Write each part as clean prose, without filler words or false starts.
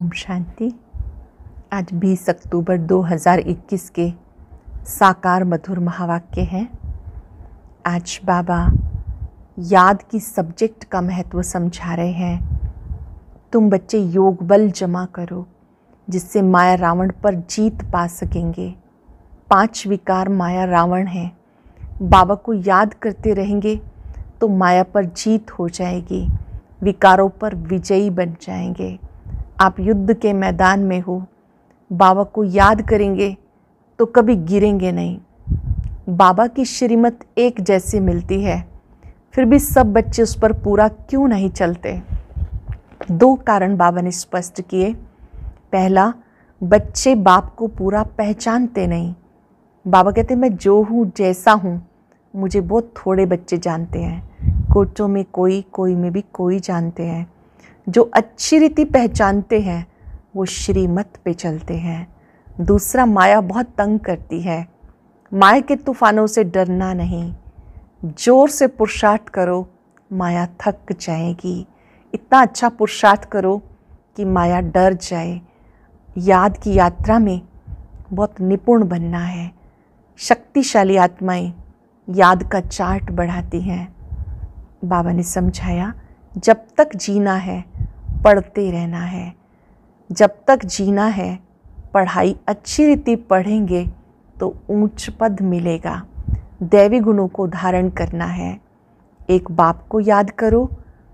ओम शांति। आज 20 अक्टूबर 2021 के साकार मधुर महावाक्य हैं। आज बाबा याद की सब्जेक्ट का महत्व समझा रहे हैं। तुम बच्चे योग बल जमा करो जिससे माया रावण पर जीत पा सकेंगे। 5 विकार माया रावण हैं। बाबा को याद करते रहेंगे तो माया पर जीत हो जाएगी, विकारों पर विजयी बन जाएंगे। आप युद्ध के मैदान में हो, बाबा को याद करेंगे तो कभी गिरेंगे नहीं। बाबा की श्रीमत एक जैसी मिलती है, फिर भी सब बच्चे उस पर पूरा क्यों नहीं चलते? 2 कारण बाबा ने स्पष्ट किए। पहला, बच्चे बाप को पूरा पहचानते नहीं। बाबा कहते मैं जो हूँ जैसा हूँ, मुझे बहुत थोड़े बच्चे जानते हैं। कोचों में कोई में भी कोई जानते हैं। जो अच्छी रीति पहचानते हैं वो श्रीमत पे चलते हैं। दूसरा, माया बहुत तंग करती है। माया के तूफानों से डरना नहीं, जोर से पुरुषार्थ करो, माया थक जाएगी। इतना अच्छा पुरुषार्थ करो कि माया डर जाए। याद की यात्रा में बहुत निपुण बनना है। शक्तिशाली आत्माएं याद का चार्ट बढ़ाती हैं। बाबा ने समझाया, जब तक जीना है पढ़ते रहना है। जब तक जीना है पढ़ाई अच्छी रीति पढ़ेंगे तो ऊंच पद मिलेगा। दैवी गुणों को धारण करना है। एक बाप को याद करो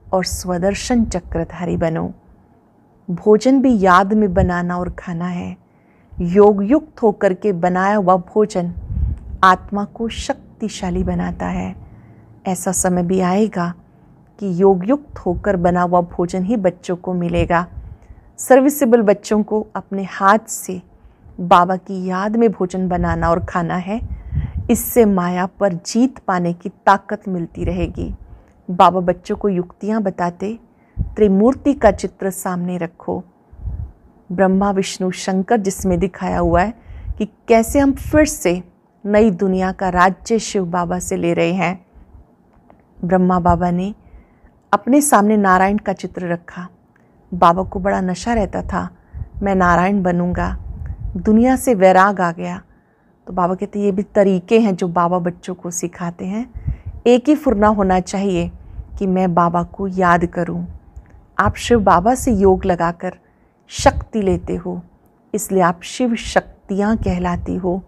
और स्वदर्शन चक्रधारी बनो। भोजन भी याद में बनाना और खाना है। योग युक्त होकर के बनाया हुआ भोजन आत्मा को शक्तिशाली बनाता है। ऐसा समय भी आएगा कि योग युक्त होकर बना हुआ भोजन ही बच्चों को मिलेगा। सर्विसेबल बच्चों को अपने हाथ से बाबा की याद में भोजन बनाना और खाना है। इससे माया पर जीत पाने की ताकत मिलती रहेगी। बाबा बच्चों को युक्तियाँ बताते, त्रिमूर्ति का चित्र सामने रखो। ब्रह्मा विष्णु शंकर जिसमें दिखाया हुआ है कि कैसे हम फिर से नई दुनिया का राज्य शिव बाबा से ले रहे हैं। ब्रह्मा बाबा ने अपने सामने नारायण का चित्र रखा। बाबा को बड़ा नशा रहता था, मैं नारायण बनूंगा। दुनिया से वैराग आ गया तो बाबा कहते ये भी तरीके हैं जो बाबा बच्चों को सिखाते हैं। एक ही फुरना होना चाहिए कि मैं बाबा को याद करूं। आप शिव बाबा से योग लगाकर शक्ति लेते हो, इसलिए आप शिव शक्तियाँ कहलाती हो।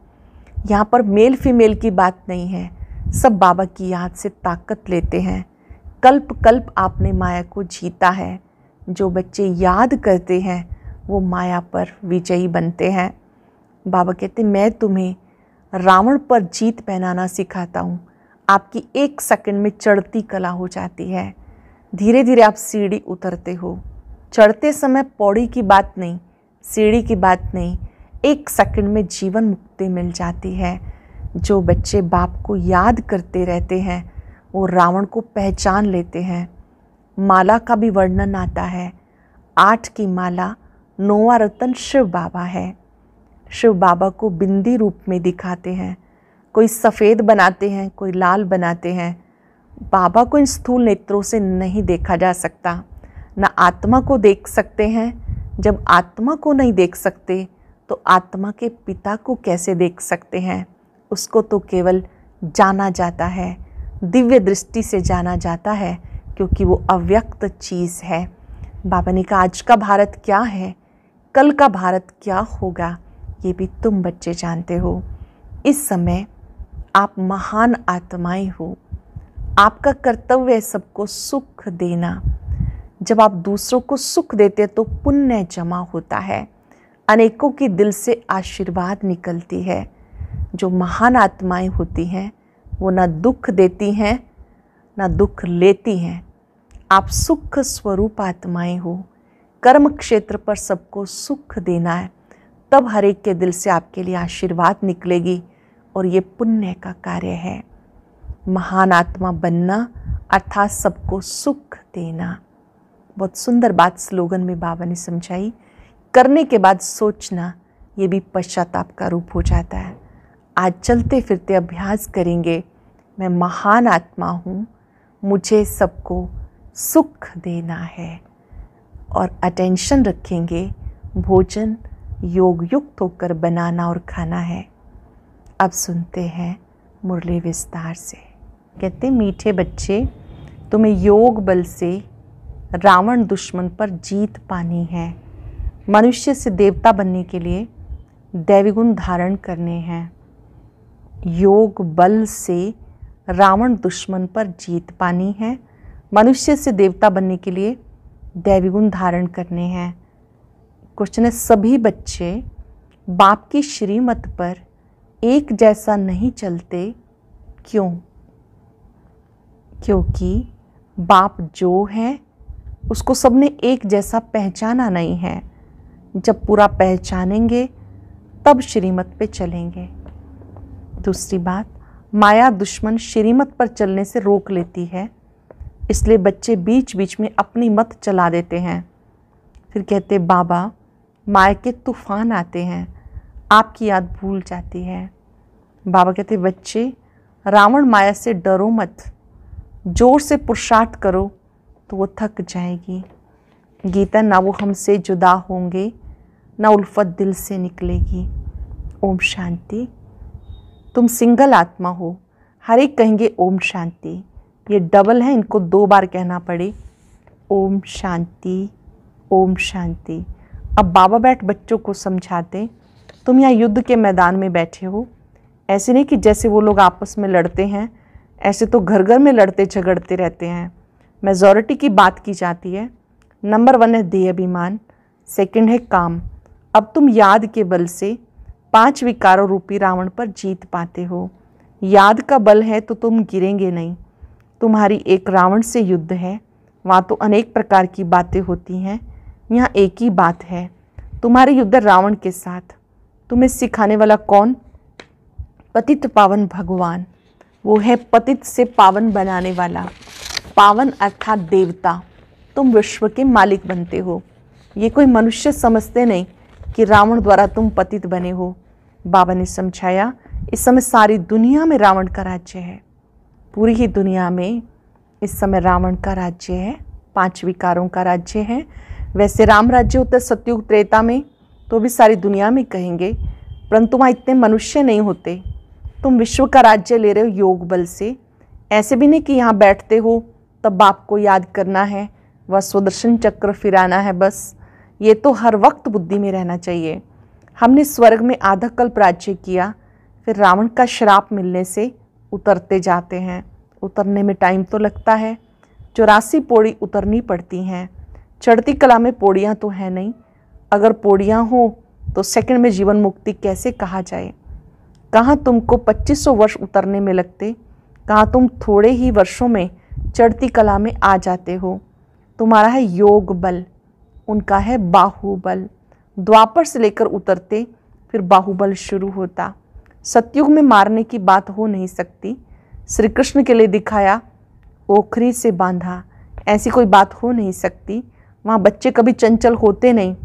यहाँ पर मेल फीमेल की बात नहीं है, सब बाबा की याद से ताकत लेते हैं। कल्प कल्प आपने माया को जीता है। जो बच्चे याद करते हैं वो माया पर विजयी बनते हैं। बाबा कहते मैं तुम्हें रावण पर जीत पहनाना सिखाता हूँ। आपकी 1 सेकंड में चढ़ती कला हो जाती है। धीरे धीरे आप सीढ़ी उतरते हो। चढ़ते समय पौड़ी की बात नहीं, सीढ़ी की बात नहीं, 1 सेकंड में जीवन मुक्ति मिल जाती है। जो बच्चे बाप को याद करते रहते हैं वो रावण को पहचान लेते हैं। माला का भी वर्णन आता है। 8 की माला, 9वां रतन शिव बाबा है। शिव बाबा को बिंदी रूप में दिखाते हैं। कोई सफ़ेद बनाते हैं, कोई लाल बनाते हैं। बाबा को इन स्थूल नेत्रों से नहीं देखा जा सकता। न आत्मा को देख सकते हैं। जब आत्मा को नहीं देख सकते तो आत्मा के पिता को कैसे देख सकते हैं? उसको तो केवल जाना जाता है, दिव्य दृष्टि से जाना जाता है, क्योंकि वो अव्यक्त चीज़ है। बाबा ने कहा आज का भारत क्या है, कल का भारत क्या होगा, ये भी तुम बच्चे जानते हो। इस समय आप महान आत्माएं हो। आपका कर्तव्य है सबको सुख देना। जब आप दूसरों को सुख देते हैं तो पुण्य जमा होता है। अनेकों के दिल से आशीर्वाद निकलती है। जो महान आत्माएं होती हैं वो ना दुख देती हैं ना दुख लेती हैं। आप सुख स्वरूप आत्माएं हो। कर्म क्षेत्र पर सबको सुख देना है, तब हर एक के दिल से आपके लिए आशीर्वाद निकलेगी और ये पुण्य का कार्य है। महान आत्मा बनना अर्थात सबको सुख देना। बहुत सुंदर बात स्लोगन में बाबा ने समझाई। करने के बाद सोचना, ये भी पश्चाताप का रूप हो जाता है। आज चलते फिरते अभ्यास करेंगे, मैं महान आत्मा हूँ, मुझे सबको सुख देना है। और अटेंशन रखेंगे भोजन योग युक्त होकर बनाना और खाना है। अब सुनते हैं मुरली विस्तार से। कहते मीठे बच्चे, तुम्हें योग बल से रावण दुश्मन पर जीत पानी है। मनुष्य से देवता बनने के लिए दैवी गुण धारण करने हैं। योग बल से रावण दुश्मन पर जीत पानी है। मनुष्य से देवता बनने के लिए दैवी गुण धारण करने हैं। क्वेश्चन है, सभी बच्चे बाप की श्रीमत पर एक जैसा नहीं चलते, क्यों? क्योंकि बाप जो है उसको सबने एक जैसा पहचाना नहीं है। जब पूरा पहचानेंगे तब श्रीमत पे चलेंगे। दूसरी बात, माया दुश्मन श्रीमत पर चलने से रोक लेती है, इसलिए बच्चे बीच बीच में अपनी मत चला देते हैं। फिर कहते बाबा, माया के तूफान आते हैं, आपकी याद भूल जाती है। बाबा कहते बच्चे, रावण माया से डरो मत, जोर से पुरुषार्थ करो तो वो थक जाएगी। गीता, ना वो हमसे जुदा होंगे ना उल्फत दिल से निकलेगी। ओम शांति। तुम सिंगल आत्मा हो, हर एक कहेंगे ओम शांति। ये डबल है, इनको 2 बार कहना पड़े। ओम शांति, ओम शांति। अब बाबा बैठ बच्चों को समझाते, तुम यहाँ युद्ध के मैदान में बैठे हो। ऐसे नहीं कि जैसे वो लोग आपस में लड़ते हैं, ऐसे तो घर घर में लड़ते झगड़ते रहते हैं। मेजॉरिटी की बात की जाती है। नंबर 1 है देह अभिमान, सेकंड है काम। अब तुम याद के बल से 5 विकारों रूपी रावण पर जीत पाते हो। याद का बल है तो तुम गिरेंगे नहीं। तुम्हारी एक रावण से युद्ध है, वहाँ तो अनेक प्रकार की बातें होती हैं, यहाँ एक ही बात है, तुम्हारे युद्ध रावण के साथ। तुम्हें सिखाने वाला कौन? पतित पावन भगवान। वो है पतित से पावन बनाने वाला। पावन अर्थात देवता। तुम विश्व के मालिक बनते हो। ये कोई मनुष्य समझते नहीं कि रावण द्वारा तुम पतित बने हो। बाबा ने समझाया, इस समय सारी दुनिया में रावण का राज्य है। पूरी ही दुनिया में इस समय रावण का राज्य है, 5 विकारों का राज्य है। वैसे राम राज्य होता है सतयुग त्रेता में, तो भी सारी दुनिया में कहेंगे, परंतु वहाँ इतने मनुष्य नहीं होते। तुम विश्व का राज्य ले रहे हो योग बल से। ऐसे भी नहीं कि यहाँ बैठते हो तब बाप को याद करना है, वह सुदर्शन चक्र फिराना है बस। ये तो हर वक्त बुद्धि में रहना चाहिए। हमने स्वर्ग में आधा कल्प राज्य किया, फिर रावण का श्राप मिलने से उतरते जाते हैं। उतरने में टाइम तो लगता है, 84 पौड़ी उतरनी पड़ती हैं। चढ़ती कला में पौड़ियाँ तो है नहीं। अगर पौड़ियाँ हो तो सेकंड में जीवन मुक्ति कैसे कहा जाए? कहाँ तुमको 2500 वर्ष उतरने में लगते, कहाँ तुम थोड़े ही वर्षों में चढ़ती कला में आ जाते हो। तुम्हारा है योग बल, उनका है बाहुबल। द्वापर से लेकर उतरते फिर बाहुबल शुरू होता। सतयुग में मारने की बात हो नहीं सकती। श्री कृष्ण के लिए दिखाया, ओखरी से बांधा, ऐसी कोई बात हो नहीं सकती। वहाँ बच्चे कभी चंचल होते नहीं,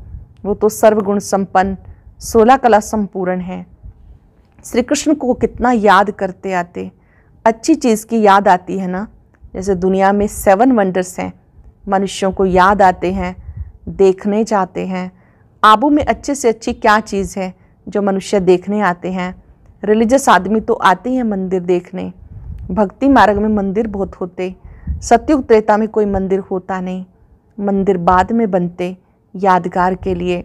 वो तो सर्वगुण संपन्न 16 कला संपूर्ण है। श्री कृष्ण को कितना याद करते आते। अच्छी चीज़ की याद आती है ना, जैसे दुनिया में 7 वंडर्स हैं, मनुष्यों को याद आते हैं, देखने जाते हैं। आबू में अच्छे से अच्छी क्या चीज़ है जो मनुष्य देखने आते हैं? रिलीजियस आदमी तो आते हैं मंदिर देखने। भक्ति मार्ग में मंदिर बहुत होते, सतयुग त्रेता में कोई मंदिर होता नहीं। मंदिर बाद में बनते यादगार के लिए।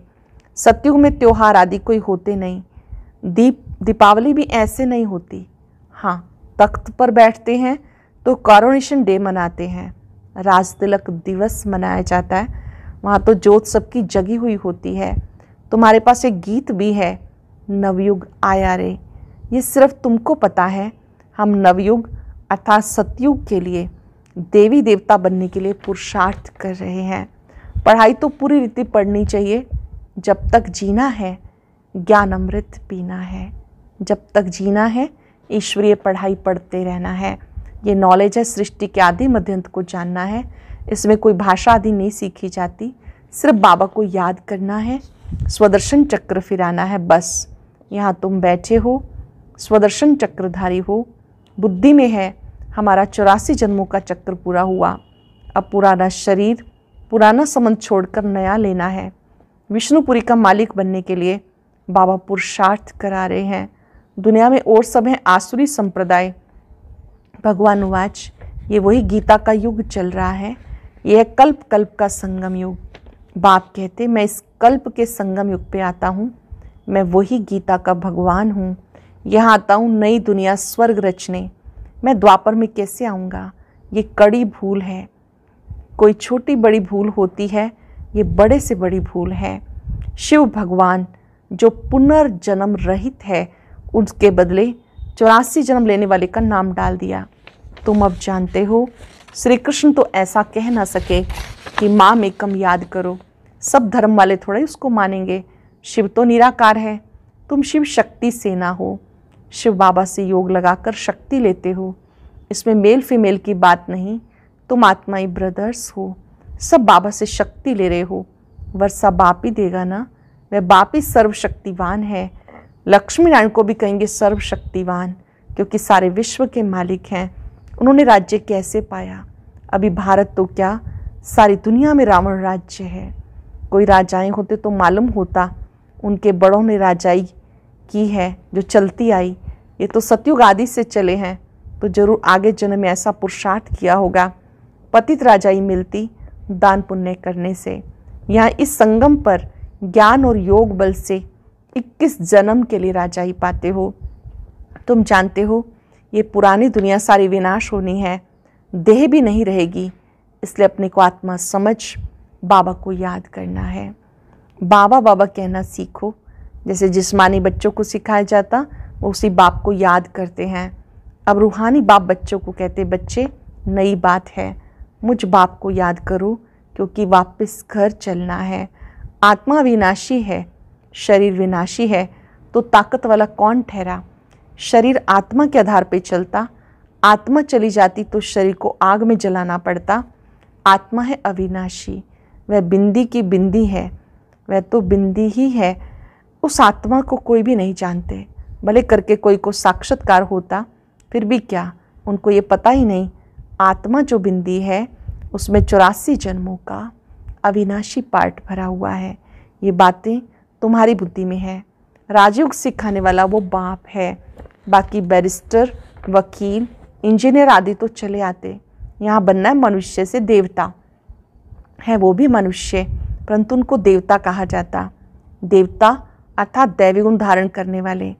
सतयुग में त्योहार आदि कोई होते नहीं। दीपावली भी ऐसे नहीं होती। हाँ, तख्त पर बैठते हैं तो कॉरोनेशन डे मनाते हैं, राज तिलक दिवस मनाया जाता है। वहाँ तो जोत सबकी जगी हुई होती है। तुम्हारे पास एक गीत भी है, नवयुग आया रे। ये सिर्फ तुमको पता है। हम नवयुग अर्थात सतयुग के लिए देवी देवता बनने के लिए पुरुषार्थ कर रहे हैं। पढ़ाई तो पूरी रीति पढ़नी चाहिए। जब तक जीना है ज्ञान अमृत पीना है। जब तक जीना है ईश्वरीय पढ़ाई पढ़ते रहना है। ये नॉलेज है, सृष्टि के आदि मध्यंत को जानना है। इसमें कोई भाषा आदि नहीं सीखी जाती, सिर्फ बाबा को याद करना है, स्वदर्शन चक्र फिराना है बस। यहाँ तुम बैठे हो, स्वदर्शन चक्रधारी हो। बुद्धि में है हमारा 84 जन्मों का चक्र पूरा हुआ। अब पुराना शरीर, पुराना संबंध छोड़कर नया लेना है। विष्णुपुरी का मालिक बनने के लिए बाबा पुरुषार्थ करा रहे हैं। दुनिया में और सब हैं आसुरी संप्रदाय। भगवान उवाच, ये वही गीता का युग चल रहा है। यह कल्प कल्प का संगम युग। बाप कहते, मैं इस कल्प के संगम युग पे आता हूँ। मैं वही गीता का भगवान हूँ। यहाँ आता हूँ नई दुनिया स्वर्ग रचने। मैं द्वापर में कैसे आऊँगा? ये कड़ी भूल है। कोई छोटी बड़ी भूल होती है, ये बड़े से बड़ी भूल है। शिव भगवान जो पुनर्जन्म रहित है, उसके बदले 84 जन्म लेने वाले का नाम डाल दिया। तुम अब जानते हो, श्री कृष्ण तो ऐसा कह ना सके कि माम एकम याद करो। सब धर्म वाले थोड़े उसको मानेंगे। शिव तो निराकार है। तुम शिव शक्ति सेना हो। शिव बाबा से योग लगाकर शक्ति लेते हो। इसमें मेल फीमेल की बात नहीं। तुम आत्माई ब्रदर्स हो। सब बाबा से शक्ति ले रहे हो। वर्षा बाप ही देगा ना। वह बाप ही सर्वशक्तिवान है। लक्ष्मी नारायण को भी कहेंगे सर्वशक्तिवान, क्योंकि सारे विश्व के मालिक हैं। उन्होंने राज्य कैसे पाया? अभी भारत तो क्या, सारी दुनिया में रावण राज्य है। कोई राजाएं होते तो मालूम होता, उनके बड़ों ने राजाई की है जो चलती आई। ये तो सतयुग आदि से चले हैं, तो जरूर आगे जन्म में ऐसा पुरुषार्थ किया होगा। पतित राजाई मिलती दान पुण्य करने से। यहाँ इस संगम पर ज्ञान और योग बल से 21 जन्म के लिए राजाई पाते हो। तुम जानते हो, ये पुरानी दुनिया सारी विनाश होनी है। देह भी नहीं रहेगी। इसलिए अपने को आत्मा समझ बाबा को याद करना है। बाबा बाबा कहना सीखो। जैसे जिस्मानी बच्चों को सिखाया जाता, वो उसी बाप को याद करते हैं। अब रूहानी बाप बच्चों को कहते, बच्चे नई बात है, मुझ बाप को याद करो, क्योंकि वापस घर चलना है। आत्मा विनाशी है, शरीर विनाशी है, तो ताकत वाला कौन ठहरा? शरीर आत्मा के आधार पे चलता। आत्मा चली जाती तो शरीर को आग में जलाना पड़ता। आत्मा है अविनाशी, वह बिंदी की बिंदी है। वह तो बिंदी ही है। उस आत्मा को कोई भी नहीं जानते। भले करके कोई को साक्षात्कार होता, फिर भी क्या, उनको ये पता ही नहीं। आत्मा जो बिंदी है, उसमें 84 जन्मों का अविनाशी पार्ट भरा हुआ है। ये बातें तुम्हारी बुद्धि में है। राजयोग सिखाने वाला वो बाप है। बाकी बैरिस्टर, वकील, इंजीनियर आदि तो चले आते। यहाँ बनना है मनुष्य से देवता। है वो भी मनुष्य, परंतु उनको देवता कहा जाता। देवता अर्थात दैवी गुण धारण करने वाले।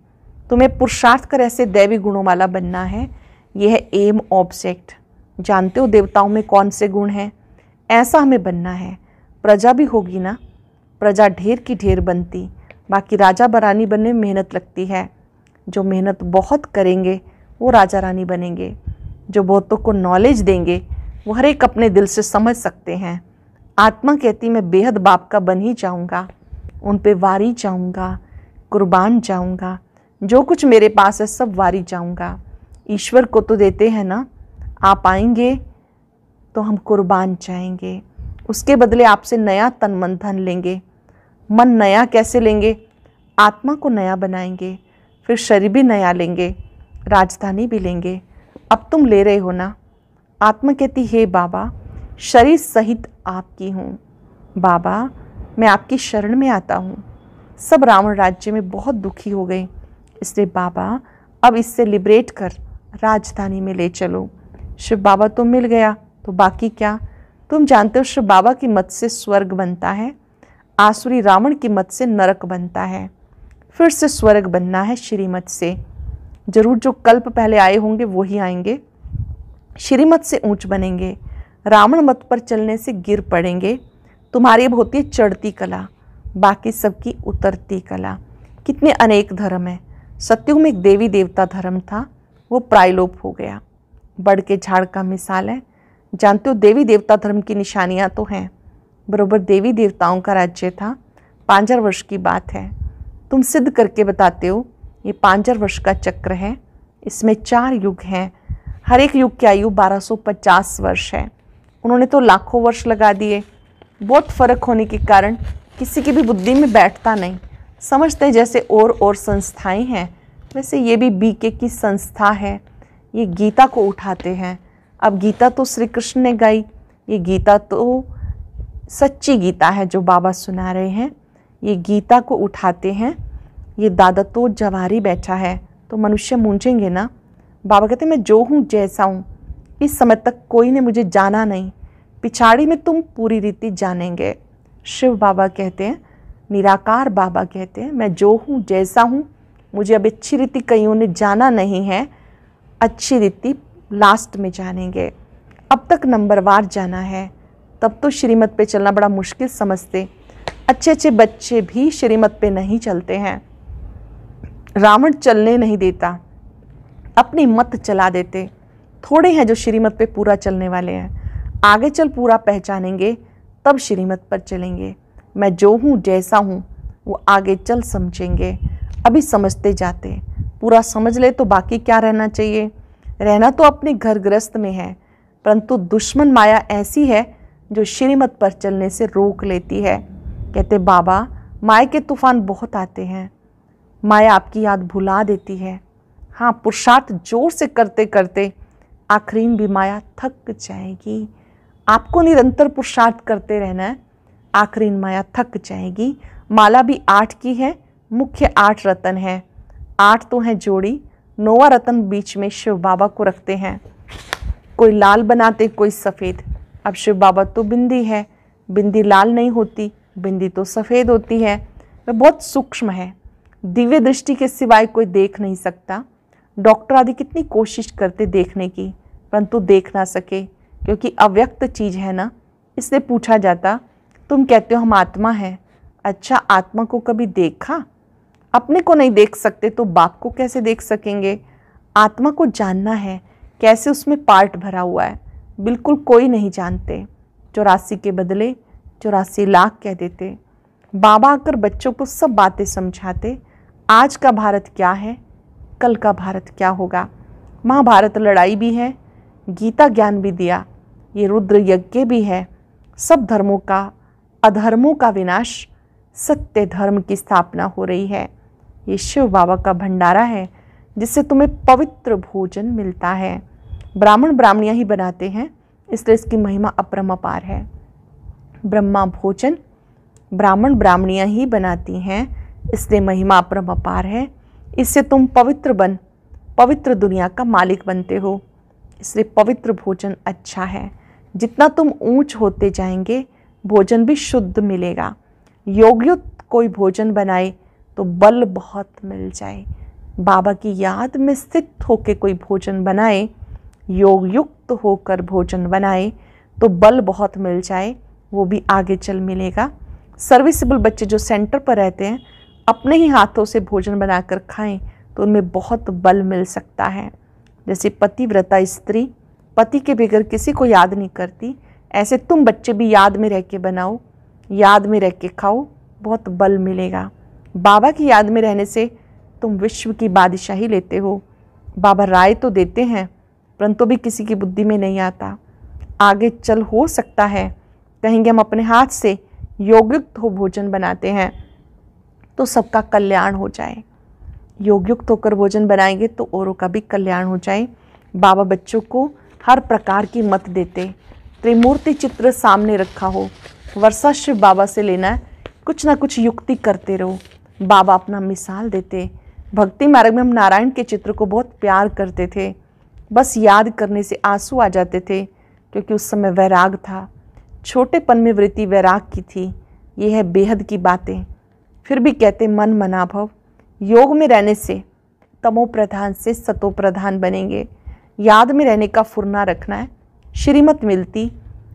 तुम्हें पुरुषार्थ कर ऐसे दैवी गुणों वाला बनना है। यह है एम ऑब्जेक्ट। जानते हो देवताओं में कौन से गुण हैं? ऐसा हमें बनना है। प्रजा भी होगी ना, प्रजा ढेर की ढेर बनती। बाकी राजा बरानी बनने में मेहनत लगती है। जो मेहनत बहुत करेंगे वो राजा रानी बनेंगे। जो बहुतों को नॉलेज देंगे वो हर एक अपने दिल से समझ सकते हैं। आत्मा कहती मैं बेहद बाप का बन ही जाऊँगा। उन पे वारी जाऊँगा, कुर्बान जाऊँगा। जो कुछ मेरे पास है सब वारी जाऊँगा। ईश्वर को तो देते हैं ना, आप आएंगे तो हम कुर्बान जाएंगे। उसके बदले आपसे नया तन मन धन लेंगे। मन नया कैसे लेंगे? आत्मा को नया बनाएंगे, फिर शरीर भी नया लेंगे, राजधानी भी लेंगे। अब तुम ले रहे हो ना। आत्मा कहती हे बाबा, शरीर सहित आपकी हूँ। बाबा मैं आपकी शरण में आता हूँ। सब रावण राज्य में बहुत दुखी हो गए, इसलिए बाबा अब इससे लिबरेट कर राजधानी में ले चलो। शिव बाबा तो मिल गया, तो बाकी क्या? तुम जानते हो शिव बाबा की मत से स्वर्ग बनता है, आसुरी रावण की मत से नरक बनता है। फिर से स्वर्ग बनना है श्रीमत से। जरूर जो कल्प पहले आए होंगे वो ही आएंगे। श्रीमत से ऊंच बनेंगे। रावण मत पर चलने से गिर पड़ेंगे। तुम्हारी अब होती है चढ़ती कला, बाकी सबकी उतरती कला। कितने अनेक धर्म हैं। सतयुग में एक देवी देवता धर्म था, वो प्रायलोप हो गया। बड़ के झाड़ का मिसाल है। जानते हो देवी देवता धर्म की निशानियां तो हैं। बरोबर देवी देवताओं का राज्य था। 5000 वर्ष की बात है। तुम सिद्ध करके बताते हो ये 5000 वर्ष का चक्र है। इसमें 4 युग हैं। हर एक युग की आयु 1250 वर्ष है। उन्होंने तो लाखों वर्ष लगा दिए। बहुत फर्क होने के कारण किसी की भी बुद्धि में बैठता नहीं। समझते जैसे और संस्थाएं हैं, वैसे ये भी बीके की संस्था है। ये गीता को उठाते हैं। अब गीता तो श्री कृष्ण ने गाई। ये गीता तो सच्ची गीता है जो बाबा सुना रहे हैं। ये गीता को उठाते हैं, ये दादा तो जवारी बैठा है, तो मनुष्य मूंझेंगे ना। बाबा कहते मैं जो हूँ जैसा हूँ, इस समय तक कोई ने मुझे जाना नहीं, पिछाड़ी में तुम पूरी रीति जानेंगे। शिव बाबा कहते हैं, निराकार बाबा कहते हैं मैं जो हूँ जैसा हूँ, मुझे अब अच्छी रीति कईयों ने जाना नहीं है, अच्छी रीति लास्ट में जानेंगे। अब तक नंबरवार जाना है, तब तो श्रीमत पे चलना बड़ा मुश्किल समझते। अच्छे अच्छे बच्चे भी श्रीमत पे नहीं चलते हैं। रावण चलने नहीं देता, अपनी मत चला देते। थोड़े हैं जो श्रीमत पे पूरा चलने वाले हैं। आगे चल पूरा पहचानेंगे, तब श्रीमत पर चलेंगे। मैं जो हूँ जैसा हूँ वो आगे चल समझेंगे। अभी समझते जाते, पूरा समझ ले तो बाकी क्या रहना चाहिए। रहना तो अपने घर गृहस्थ में है, परंतु दुश्मन माया ऐसी है जो श्रीमत पर चलने से रोक लेती है। कहते बाबा माया के तूफान बहुत आते हैं, माया आपकी याद भुला देती है। हाँ, पुरुषार्थ जोर से करते करते आखिरी में भी माया थक जाएगी। आपको निरंतर पुरुषार्थ करते रहना है, आखिरी में माया थक जाएगी। माला भी 8 की है, मुख्य 8 रतन है। 8 तो है जोड़ी, 9वां रतन बीच में शिव बाबा को रखते हैं। कोई लाल बनाते, कोई सफ़ेद। अब शिव बाबा तो बिंदी है, बिंदी लाल नहीं होती, बिंदी तो सफ़ेद होती है। वह बहुत सूक्ष्म है, दिव्य दृष्टि के सिवाय कोई देख नहीं सकता। डॉक्टर आदि कितनी कोशिश करते देखने की, परंतु देख ना सके, क्योंकि अव्यक्त चीज़ है ना। इसलिए पूछा जाता, तुम कहते हो हम आत्मा हैं, अच्छा आत्मा को कभी देखा? अपने को नहीं देख सकते तो बाप को कैसे देख सकेंगे? आत्मा को जानना है, कैसे उसमें पार्ट भरा हुआ है, बिल्कुल कोई नहीं जानते। 84 के बदले 84 लाख कह देते। बाबा आकर बच्चों को सब बातें समझाते। आज का भारत क्या है, कल का भारत क्या होगा। महाभारत लड़ाई भी है, गीता ज्ञान भी दिया, ये रुद्र यज्ञ भी है। सब धर्मों का, अधर्मों का विनाश, सत्य धर्म की स्थापना हो रही है। ये शिव बाबा का भंडारा है, जिससे तुम्हें पवित्र भोजन मिलता है। ब्राह्मण ब्राह्मणियाँ ही बनाते हैं, इसलिए इसकी महिमा अपरंपार है। ब्रह्मा भोजन ब्राह्मण ब्राह्मणियाँ ही बनाती हैं, इसलिए महिमा अपरंपार है। इससे तुम पवित्र बन पवित्र दुनिया का मालिक बनते हो, इसलिए पवित्र भोजन अच्छा है। जितना तुम ऊंच होते जाएंगे, भोजन भी शुद्ध मिलेगा। योगयुक्त कोई भोजन बनाए तो बल बहुत मिल जाए। बाबा की याद में स्थित होकर कोई भोजन बनाए, योग युक्त होकर भोजन बनाए तो बल बहुत मिल जाए, वो भी आगे चल मिलेगा। सर्विसेबल बच्चे जो सेंटर पर रहते हैं, अपने ही हाथों से भोजन बनाकर खाएं तो उनमें बहुत बल मिल सकता है। जैसे पतिव्रता स्त्री पति के बगैर किसी को याद नहीं करती, ऐसे तुम बच्चे भी याद में रह के बनाओ, याद में रह के खाओ, बहुत बल मिलेगा। बाबा की याद में रहने से तुम विश्व की बादशाही लेते हो। बाबा राय तो देते हैं, परंतु भी किसी की बुद्धि में नहीं आता। आगे चल हो सकता है कहेंगे हम अपने हाथ से योगयुक्त हो भोजन बनाते हैं तो सबका कल्याण हो जाए। योगयुक्त होकर भोजन बनाएंगे तो औरों का भी कल्याण हो जाए। बाबा बच्चों को हर प्रकार की मत देते। त्रिमूर्ति चित्र सामने रखा हो, वर्षा शिव बाबा से लेना है, कुछ ना कुछ युक्ति करते रहो। बाबा अपना मिसाल देते। भक्ति मार्ग में हम नारायण के चित्र को बहुत प्यार करते थे, बस याद करने से आंसू आ जाते थे, क्योंकि उस समय वैराग था। छोटेपन में वृत्ति वैराग की थी। ये है बेहद की बातें। फिर भी कहते मन मनाभव, योग में रहने से तमो प्रधान से सतो प्रधान बनेंगे। याद में रहने का फुरना रखना है, श्रीमत मिलती।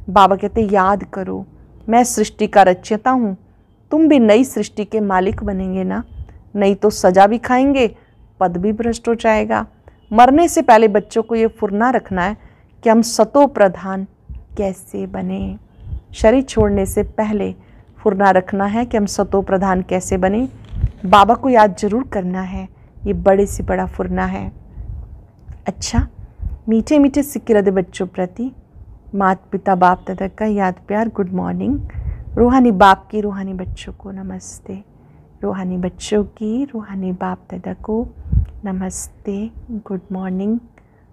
बाबा कहते याद करो, मैं सृष्टि का रचयिता हूँ, तुम भी नई सृष्टि के मालिक बनेंगे ना। नहीं तो सजा भी खाएंगे, पद भी भ्रष्ट हो जाएगा। मरने से पहले बच्चों को ये फुरना रखना है कि हम सतो प्रधान कैसे बने। शरीर छोड़ने से पहले फुरना रखना है कि हम सतो प्रधान कैसे बने। बाबा को याद जरूर करना है, ये बड़े से बड़ा फुरना है। अच्छा, मीठे मीठे सिक्के रदे बच्चों प्रति माता पिता बाप दादा का याद प्यार गुड मॉर्निंग। रूहानी बाप की रूहानी बच्चों को नमस्ते, रूहानी बच्चों की रूहानी बाप दादा को नमस्ते, गुड मॉर्निंग।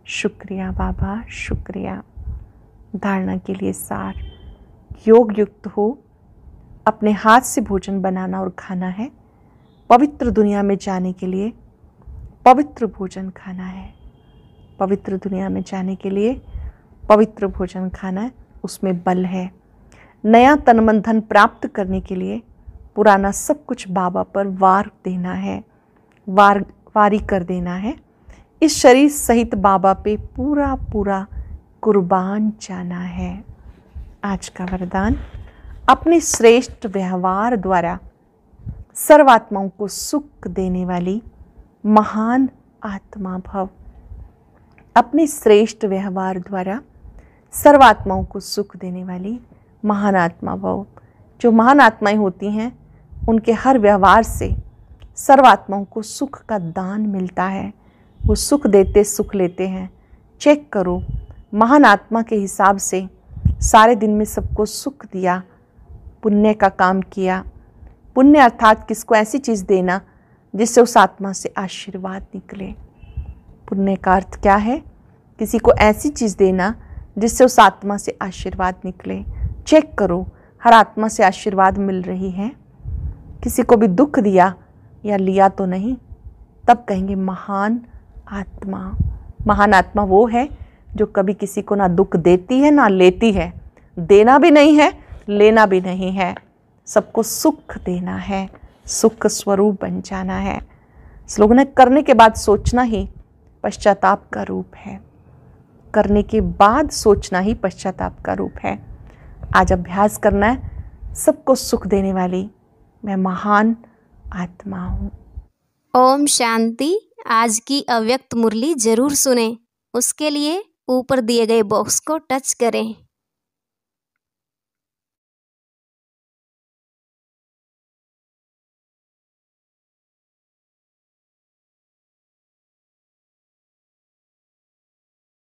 शुक्रिया बाबा, शुक्रिया। धारणा के लिए सार, योग युक्त हो, अपने हाथ से भोजन बनाना और खाना है। पवित्र दुनिया में जाने के लिए पवित्र भोजन खाना है। पवित्र दुनिया में जाने के लिए पवित्र भोजन खाना है, उसमें बल है। नया तन मन धन प्राप्त करने के लिए पुराना सब कुछ बाबा पर वार देना है, वारी कर देना है। इस शरीर सहित बाबा पे पूरा पूरा कुर्बान जाना है। आज का वरदान, अपने श्रेष्ठ व्यवहार द्वारा सर्वात्माओं को सुख देने वाली महान आत्मा भव। अपने श्रेष्ठ व्यवहार द्वारा सर्वात्माओं को सुख देने वाली महान आत्मा भव। जो महान आत्माएं होती हैं उनके हर व्यवहार से सर्वात्माओं को सुख का दान मिलता है। वो सुख देते सुख लेते हैं। चेक करो, महान आत्मा के हिसाब से सारे दिन में सबको सुख दिया, पुण्य का काम किया। पुण्य अर्थात किसको ऐसी चीज़ देना जिससे उस आत्मा से आशीर्वाद निकले। पुण्य का अर्थ क्या है? किसी को ऐसी चीज़ देना जिससे उस आत्मा से आशीर्वाद निकले। चेक करो, हर आत्मा से आशीर्वाद मिल रही है। किसी को भी दुख दिया या लिया तो नहीं, तब कहेंगे महान आत्मा। महान आत्मा वो है जो कभी किसी को ना दुख देती है ना लेती है। देना भी नहीं है, लेना भी नहीं है, सबको सुख देना है, सुख स्वरूप बन जाना है। श्लोक ने करने के बाद सोचना ही पश्चाताप का रूप है। करने के बाद सोचना ही पश्चाताप का रूप है। आज अभ्यास करना है, सबको सुख देने वाली मैं महान आत्मा हूँ। ओम शांति। आज की अव्यक्त मुरली जरूर सुने। उसके लिए ऊपर दिए गए बॉक्स को टच करें।